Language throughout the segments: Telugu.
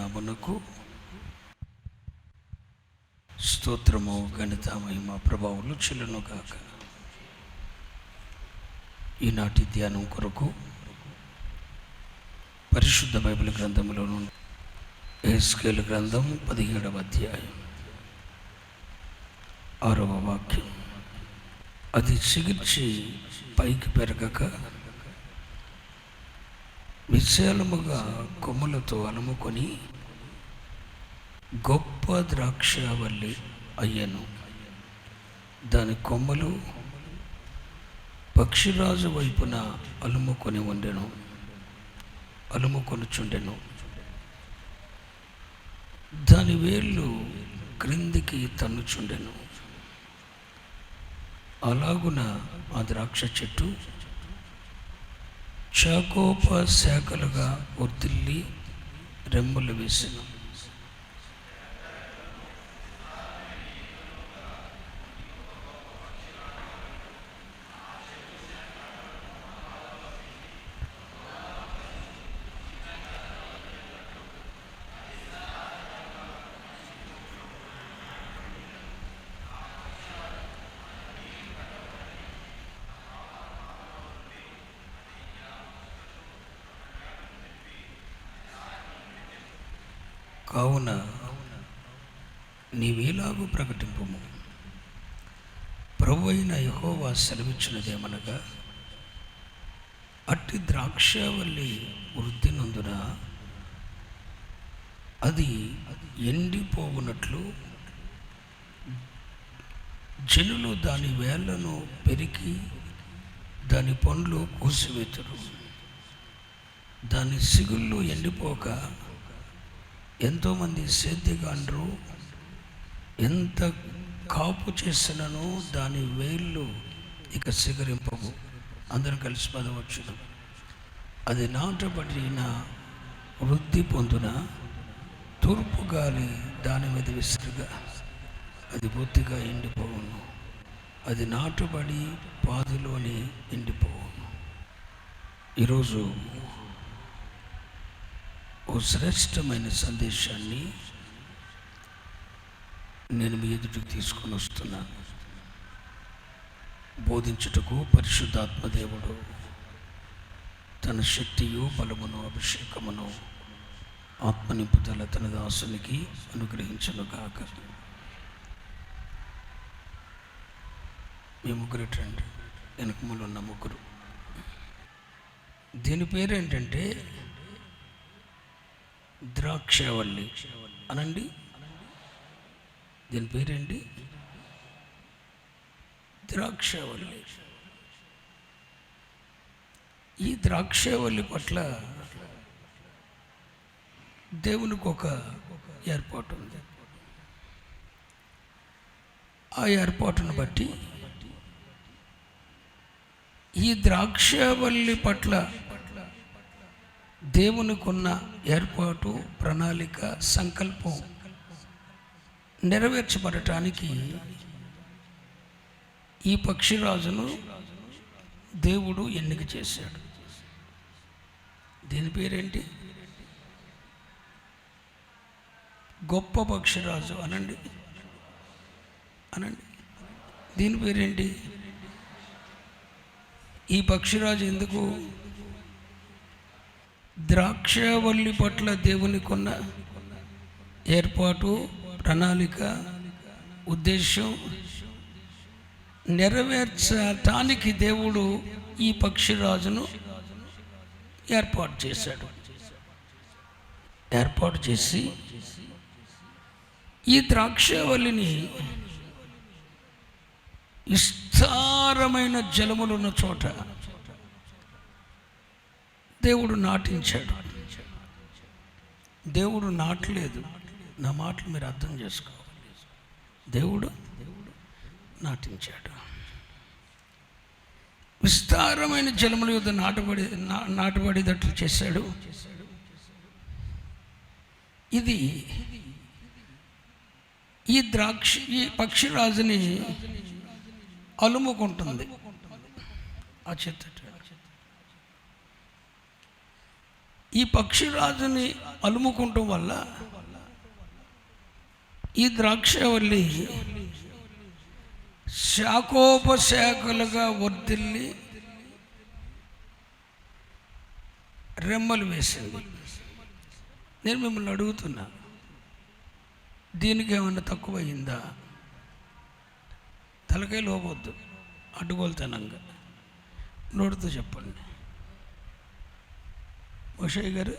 నామమునకు స్తోత్రము, ఘనత, మహిమ, ప్రభావములు చెల్లును గాక. ఈనాటి ధ్యానం కొరకు పరిశుద్ధ బైబిల్ గ్రంథంలో నుండి యెహెజ్కేలు గ్రంథం 17వ అధ్యాయం 6వ వాక్యం. అది చిగిర్చి పైకి పెరగక విశాలముగా కొమ్మలతో అలుముకొని గొప్ప ద్రాక్షవల్లి అయ్యను. దాని కొమ్మలు పక్షిరాజు వైపున అలుముకొనుచుండెను. దాని వేళ్ళు క్రిందికి తన్నుచుండెను. అలాగున ఆ ద్రాక్ష చెట్టు చాకోప శాఖలుగా వర్ధిల్లి రెమ్మలు వేసెను. కావున నీవేలాగూ ప్రకటింపుము, ప్రభువైన యెహోవా సెలవిచ్చినదేమనగా, అట్టి ద్రాక్షవల్లి వృద్ధి నందున అది ఎండిపోవునట్లు జనులు దాని వేళ్లను పెరికి దాని పండ్లు కోసివేతురు. దాని సిగుళ్ళు ఎండిపోక ఎంతోమంది సేద్యగాండ్రు ఎంత కాపు చేసినను దాని వేళ్ళు ఇక సిగరింపవు. అందరం కలిసి పదవచ్చును. అది నాటబడిన వృద్ధి పొందున తూర్పు గాలి దాని మీద విసురుగా అది బొత్తిగా ఎండిపోవును. అది నాటుబడి పాదులోని ఎండిపోవును. ఈరోజు ఓ శ్రేష్టమైన సందేశాన్ని నేను మీ ఎదుటికి తీసుకొని వస్తున్నాను. బోధించుటకు పరిశుద్ధాత్మదేవుడు తన శక్తియు, బలమును, అభిషేకమును, ఆత్మనింపుదల తన దాసునికి అనుగ్రహించును గాక. మీ ముగ్గురు రండి, వెనకములు ఉన్న ముగ్గురు. దీని పేరు ఏంటంటే ద్రాక్షవల్లి అనండి. దీని పేరేంటి? ద్రాక్షవల్లి. ఈ ద్రాక్షవల్లి పట్ల దేవునికి ఒక ఏర్పాటు ఉంది. ఆ ఏర్పాటును బట్టి ఈ ద్రాక్షవల్లి పట్ల దేవునికి ఉన్న ఏర్పాటు, ప్రణాళిక, సంకల్పం నెరవేర్చబడటానికి ఈ పక్షిరాజును దేవుడు ఎన్నిక చేశాడు. దీని పేరేంటి? గొప్ప పక్షిరాజు అనండి. దీని పేరేంటి? ఈ పక్షిరాజు ఎందుకు? ద్రాక్షవల్లి పట్ల దేవునికి ఉన్న ఏర్పాటు, ప్రణాళిక, ఉద్దేశం నెరవేర్చటానికి దేవుడు ఈ పక్షిరాజును ఏర్పాటు చేశాడు. ఏర్పాటు చేసి ఈ ద్రాక్షవల్లిని విస్తారమైన జలములున్న చోట దేవుడు నాటించాడు. దేవుడు నాటలేదు. నా మాటలు మీరు అర్థం చేసుకోవాలి. దేవుడు నాటించాడు. విస్తారమైన జలముల యొద్ద నాటబడేటట్లు చేశాడు. ఇది ఈ పక్షిరాజుని అలుముకుంటుంది. ఆ చెత్త ఈ పక్షిరాజుని అలుముకుంటం వల్ల ఈ ద్రాక్షవల్లి శాఖోపశాఖలుగా వర్ధిల్లి రెమ్మలు వేసింది. నేను మిమ్మల్ని అడుగుతున్నా, దీనికి ఏమన్నా తక్కువయిందా? తలకాయ లోపొద్దు, అడ్డుగోలుతనంగా నోటితో చెప్పండి. మోషయ్య గారు,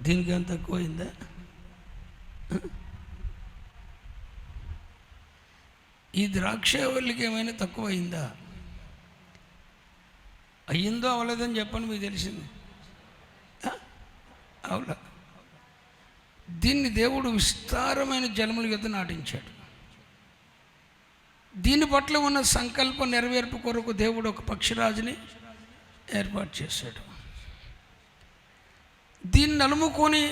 దీనికి ఏమైనా తక్కువయిందా? ఈ ద్రాక్షవల్లికి ఏమైనా తక్కువయిందా? అయ్యిందో అవలేదని చెప్పండి, మీకు తెలిసింది. అవలా. దీన్ని దేవుడు విస్తారమైన జలముల యొద్ద నాటించాడు. దీని పట్ల ఉన్న సంకల్ప నెరవేర్పు కొరకు దేవుడు ఒక పక్షిరాజుని ఏర్పాటు చేశాడు. దీన్ని నలుముకొని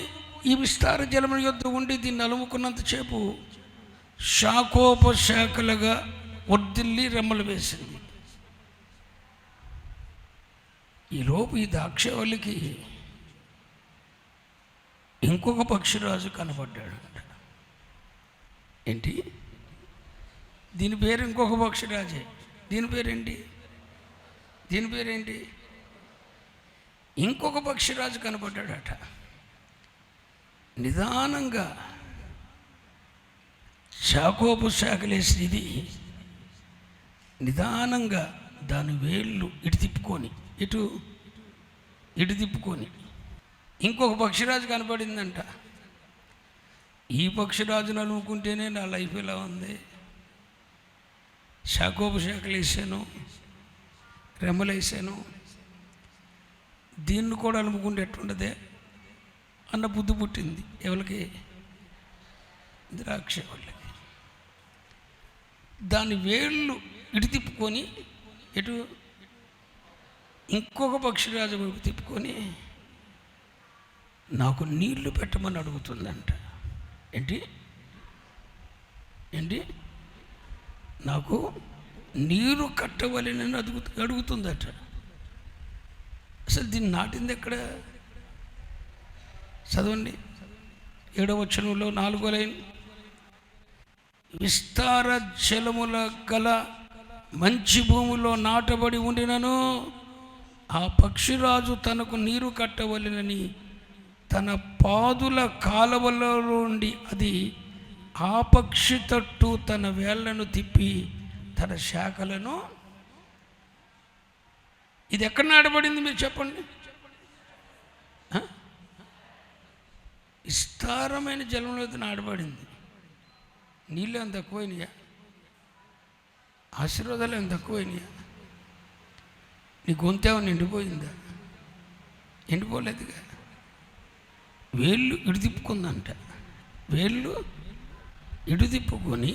ఈ విస్తార జలముల యొద్ద ఉండి దీన్ని నలుముకున్నంతసేపు శాఖోపశాఖలుగా వర్ధిల్లి రెమ్మలు వేసింది. ఈలోపు ఈ ద్రాక్షవల్లికి ఇంకొక పక్షిరాజు కనబడ్డాడు. ఏంటి? దీని పేరు ఇంకొక పక్షిరాజే. దీని పేరేంటి? దీని పేరేంటి? ఇంకొక పక్షిరాజు కనబడ్డాడట. నిదానంగా శాఖోపశాఖలేసి ఇది నిదానంగా దాని వేళ్ళు ఇటు తిప్పుకొని ఇంకొక పక్షిరాజు కనపడిందంట. ఈ పక్షిరాజును అనుకుంటేనే నా లైఫ్ ఎలా ఉంది. శాఖోపశాఖలు వేసాను, రెమ్మలు వేసాను, దీన్ని కూడా అలుముకుంటే ఎట్టుండదే అన్న బుద్ధి పుట్టింది. ఎవరికి? ద్రాక్షవల్లికి. దాని వేళ్ళు తిప్పుకొని ఇంకొక పక్షిరాజు వైపు తిప్పుకొని నాకు నీళ్లు పెట్టమని అడుగుతుందంట. ఏంటి? నాకు నీరు కట్టవలెనని అడుగుతుందట. అసలు దీన్ని నాటింది ఎక్కడ? చదవండి, 7వ వచనంలో 4వ లైన్. విస్తార జలముల గల మంచి భూమిలో నాటబడి ఉండినను ఆ పక్షిరాజు తనకు నీరు కట్టవలెనని తన పాదుల కాలవలో నుండి అది ఆ పక్షి తట్టు తన వేళ్లను తిప్పి తన శాఖలను. ఇది ఎక్కడ నాటబడింది మీరు చెప్పండి? విస్తారమైన జలంలో నాటబడింది. నీళ్ళు ఏమైనా తక్కువైనాయా? ఆశీర్వాదాలు ఏమైనా తక్కువైనాయా? నీ గొంతేమో నిండిపోయిందా? ఎండిపోలేదుగా. వేళ్ళు తిప్పుకుందంట. వేళ్ళు తిప్పుకొని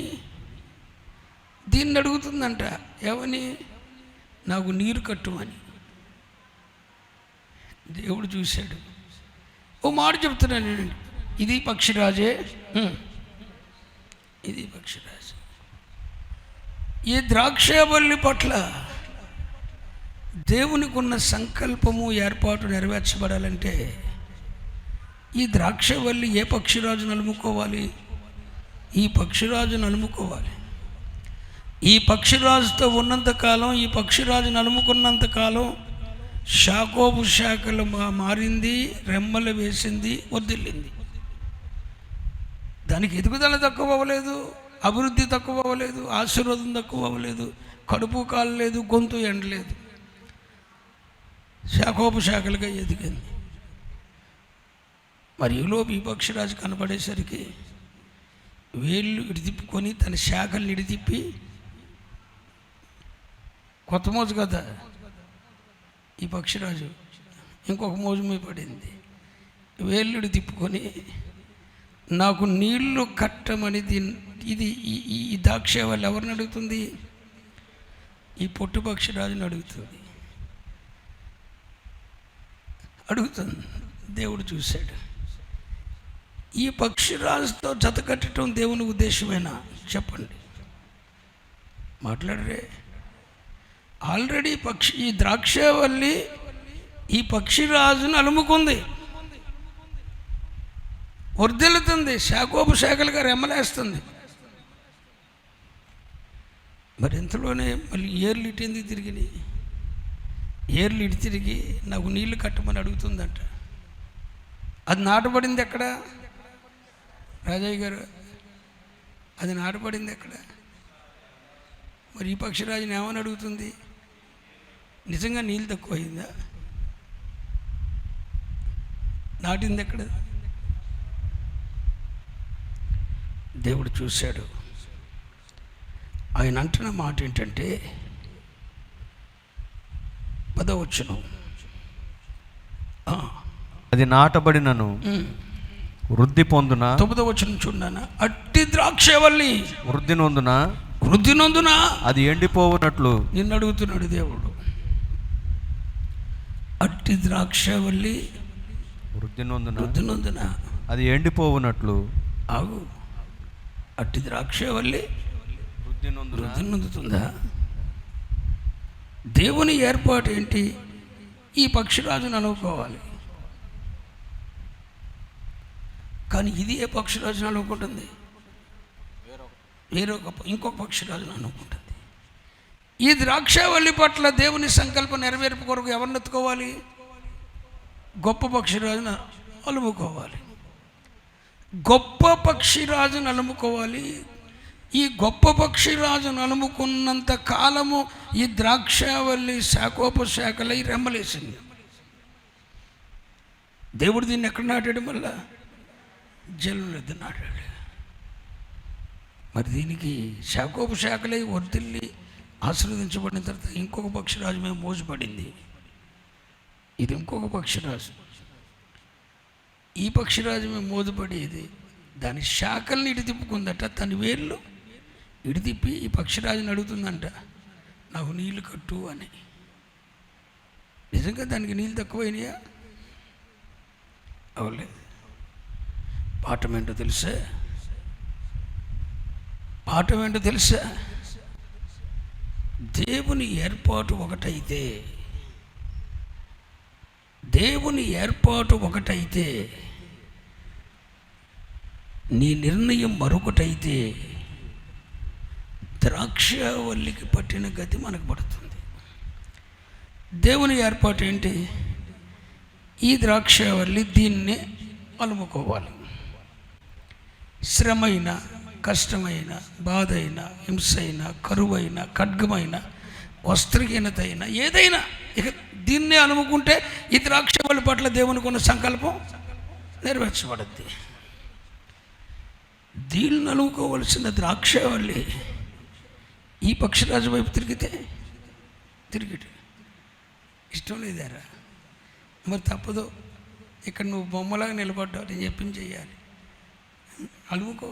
దీన్ని అడుగుతుందంట. ఏమని? నాకు నీరు కట్టుమని. దేవుడు చూశాడు. ఓ మాట చెప్తున్నాను నేను, ఇది పక్షిరాజే, ఇది పక్షిరాజు. ఈ ద్రాక్షవల్లి పట్ల దేవునికి ఉన్న సంకల్పము ఏర్పాటు నెరవేర్చబడాలంటే ఈ ద్రాక్షవల్లి ఏ పక్షిరాజును అలుముకోవాలి? ఈ పక్షిరాజును అలుముకోవాలి. ఈ పక్షిరాజుతో ఉన్నంతకాలం, ఈ పక్షిరాజును అలుముకున్నంతకాలం శాఖోపశాఖలు మారింది, రెమ్మలు వేసింది, వర్ధిల్లింది. దానికి ఎదుగుదల తక్కువ అవ్వలేదు, అభివృద్ధి తక్కువ అవ్వలేదు, ఆశీర్వాదం తక్కువ అవ్వలేదు, కడుపు కాలలేదు, గొంతు ఎండలేదు. శాఖోపశాఖలుగా ఎదిగింది. మరి ఈలోపు ఈ పక్షిరాజు కనపడేసరికి వేళ్ళు తిప్పుకొని తన శాఖల్ని తిప్పి, కొత్త మోజు కదా ఈ పక్షిరాజు, ఇంకొక మోజు మీద పడింది. వేళ్ళు తిప్పుకొని నాకు నీళ్లు కట్టమని ఇది ఈ ద్రాక్షవల్లి ఎవరిని అడుగుతుంది? ఈ పొట్టు పక్షిరాజుని అడుగుతుంది. దేవుడు చూశాడు. ఈ పక్షిరాజుతో జత కట్టడం దేవుని ఉద్దేశమేనా? చెప్పండి, మాట్లాడరే. ఆల్రెడీ ఈ ద్రాక్షవల్లి ఈ పక్షిరాజును అలుముకుంది, వర్ధిల్లుతుంది, శాఖోపు శాఖలుగా రెమ్మలేస్తుంది. మరి ఇంతలోనే మళ్ళీ ఏర్లు ఇటు తిరిగినాయి. ఏర్లు ఇటు తిరిగి నాకు నీళ్లు కట్టమని అడుగుతుందంట. అది నాటబడింది ఎక్కడ రాజయ్య గారు? అది నాటబడింది ఎక్కడ? మరి ఈ పక్షిరాజుని ఏమని అడుగుతుంది? నిజంగా నీళ్ళు తక్కువైందా? నాటింది ఎక్కడ? దేవుడు చూశాడు. ఆయన అంటున్న మాట ఏంటంటే 10వ వచనం, అది నాటబడినను వృద్ధి పొందున. 9వ వచనం చూడనా, అట్టి ద్రాక్షవల్లి వృద్ధి నొందున అది ఎండిపోవునట్లు. నిన్ను అడుగుతున్నాడు దేవుడు. అట్టి ద్రాక్షవల్లి వృద్ధి నొందున అది ఎండిపోవునట్లు. ఆగు, అట్టి ద్రాక్షవల్లి వృద్ధి నొందుతుందా? దేవుని ఏర్పాటు ఏంటి? ఈ పక్షిరాజును అనుకోవాలి. కానీ ఇది ఏ పక్షిరాజును అనుకుంటుంది? ఇంకొక పక్షిరాజును అనుకుంటుంది. ఈ ద్రాక్షవల్లి పట్ల దేవుని సంకల్పం నెరవేర్పు కొరకు ఎవరిని ఎత్తుకోవాలి? గొప్ప పక్షిరాజును అలుముకోవాలి. గొప్ప పక్షిరాజును అలుముకోవాలి. ఈ గొప్ప పక్షిరాజును అలుముకున్నంత కాలము ఈ ద్రాక్షవల్లి శాఖోపశాఖలై రెమ్మలేసింది. దేవుడు దీన్ని ఎక్కడ నాటాడు? మళ్ళా జలంలో నాటాడు. మరి దీనికి శాఖోపశాఖలై వర్ధిల్లి ఆశీర్వదించబడిన తర్వాత ఇంకొక పక్షిరాజు మీద మోసపడింది. ఇది ఇంకొక పక్షిరాజు. ఈ పక్షిరాజు మీద మోసపడేది దాని శాఖల్ని ఇటు తిప్పుకుందట. తన వేళ్ళు ఇటు తిప్పి ఈ పక్షిరాజుని అడుగుతుందంట, నాకు నీళ్లు కట్టు అని. నిజంగా దానికి నీళ్ళు తక్కువైనాయా? అవలేదు. పాఠం ఏంటో తెలుసా? దేవుని ఏర్పాటు ఒకటైతే నీ నిర్ణయం మరొకటైతే ద్రాక్షవల్లికి పట్టిన గతి మనకు పడుతుంది. దేవుని ఏర్పాటు ఏంటి? ఈ ద్రాక్షవల్లి దీన్నే అలుముకోవాలి. శ్రమైన, కష్టమైన, బాధ అయినా, హింస అయినా, కరువైన, ఖడ్గమైన, వస్త్రహీనత అయినా, ఏదైనా ఇక దీన్నే అలుముకుంటే ఈ ద్రాక్షవల్లి పట్ల దేవునికి ఉన్న సంకల్పం నెరవేర్చబడుద్ది. దీన్ని అలుముకోవలసిన ద్రాక్షవల్లి ఈ పక్షిరాజు వైపు తిరిగితే ఇష్టం లేదారా? మరి తప్పదు. ఇక్కడ నువ్వు బొమ్మలాగా నిలబడ్డావు, నేను చెప్పింది చెయ్యాలి. అలుముకో,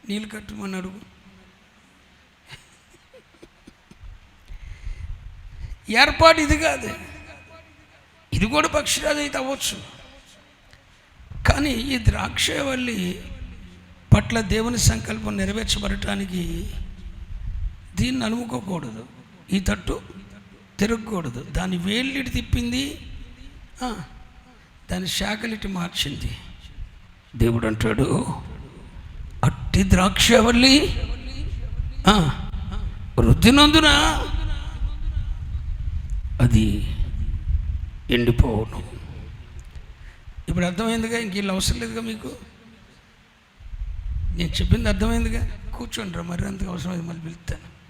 నీళ్ళు కట్టుమని అడుగు. ఏర్పాటు ఇది కాదు. ఇది కూడా పక్షిరాజు అయితే అవ్వచ్చు. కానీ ఈ ద్రాక్షవల్లి పట్ల దేవుని సంకల్పం నెరవేర్చబడటానికి దీన్ని అలుముకోకూడదు, ఈ తట్టు తిరగకూడదు. దాని వేళ్ళిటి తిప్పింది, దాని శాఖలిటి మార్చింది. దేవుడు అంటాడు, అట్టి ద్రాక్షవల్లి వృద్ధి నొందున అది ఎండిపోవును. ఇప్పుడు అర్థమైందిగా? ఇంక వీళ్ళు అవసరం లేదుగా మీకు. నేను చెప్పింది అర్థమైందిగా? కూర్చోండి రా, మరి అంతకు అవసరమైంది మళ్ళీ పిలుస్తాను.